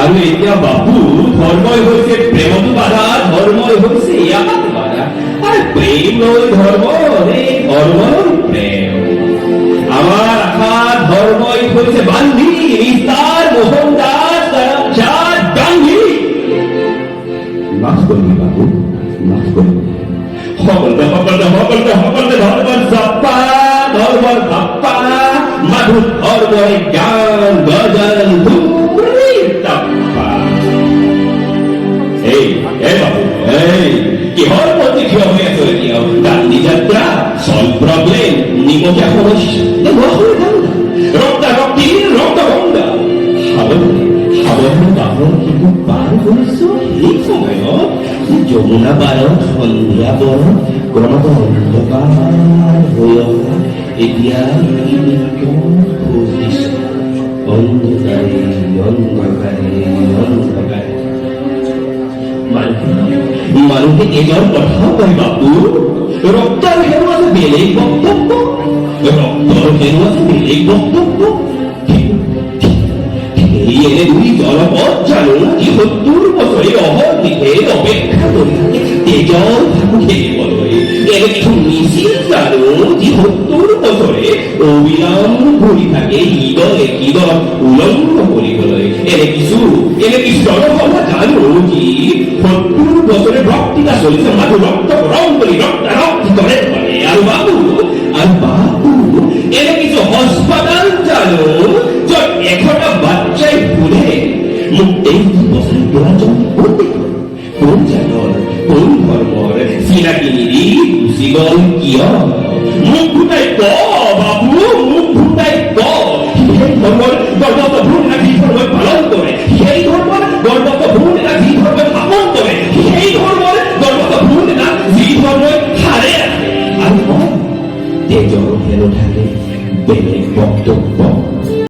আৰু এতিয়া বাপু ধৰ্মই হৈছে প্ৰেমতো বাধা, ধৰ্মই হৈছে ইয়াতো বাধা। আৰু প্ৰেম লৈ ধৰ্ম, এই ধৰ্ম লৈ প্ৰেম। আমাৰ আশা ধৰ্মই হৈছে বান্ধি, নিস্তাৰ মোহনদাস কৰমচাঁদ গান্ধী। মাফ কৰিবি বাপু, মাফ কৰিবি। সকলোতে সকলোতে সকলোতে সকলোতে ধৰ্মৰ জপা, ধৰ্মৰ ভাপ্পা, মাধু ধৰ্মই গান গজল ধুৰি তাপ্পা। এই বাপু, এই কিহৰ প্ৰতি থিয় হৈ আছো এতিয়াও? গান্ধী যাত্ৰা, চল প্ৰব্লেম, নিমখীয়া সমস্যা, ৰক্তাৰক্তি, ৰক্তগংগা। সাৱধানে সাৱধানে বাহৰ শিশু পাৰ কৰিছ সেই সময়ত যমুনা পাৰত সন্ধিয়া পৰত ক্ৰমত অন্ধকাৰ হৈ অহা এতিয়া অন্ধকাৰে অন্ধকাৰে অন্ধকাৰে। মানুহে এজন কথাও কয় বাপু, ৰক্তৰ হেনো আছে বেলেগ বক্তব্য, ৰক্তৰ হেনো আছে বেলেগ বক্তব্য। এনে দুই জনপদ জানো যি ৭০ বছৰে অহৰ্নিশে অপেক্ষা কৰি থাকে তেজৰ ভাগু খেলিবলৈ। এনে কিছু মিছিল জানো যি ৭০ বছৰে অবিৰাম ঘূৰি থাকে ঈদৰ ঈদৰ উলংঘ কৰিবলৈ। এনে কিছু জনসভা জানো যি ৭০ বছৰে বক্তৃতা চলিছে মাথো ৰক্ত ৰং কৰি ৰক্তাৰক্তি কৰে। আৰু বাবু এনে কিছু হাসপাতাল জানো য'ত এশটা বাচ্চাই ফুলে মোক এই বছর দুজন কোন জাতৰ কোন ধৰ্মৰ চিনাকি নিদি গুচি গল কিয়? মুখ ফুটাই ক বাবু, মুখ ফুটাই ক। সেই ধৰ্মৰ গৰ্বত ভ্ৰূণ এটা যি ধৰ্মই পালন কৰে, সেই ধৰ্মৰ গৰ্বত ভ্ৰূণ এটা যি ধৰ্মই স্থাপন কৰে, সেই ধৰ্মৰ গৰ্বত ভ্ৰূণ এটা যি ধৰ্মই হাৰে আছে। আৰু তেজৰ হেনো থাকে বেলেগ বক্তব্য।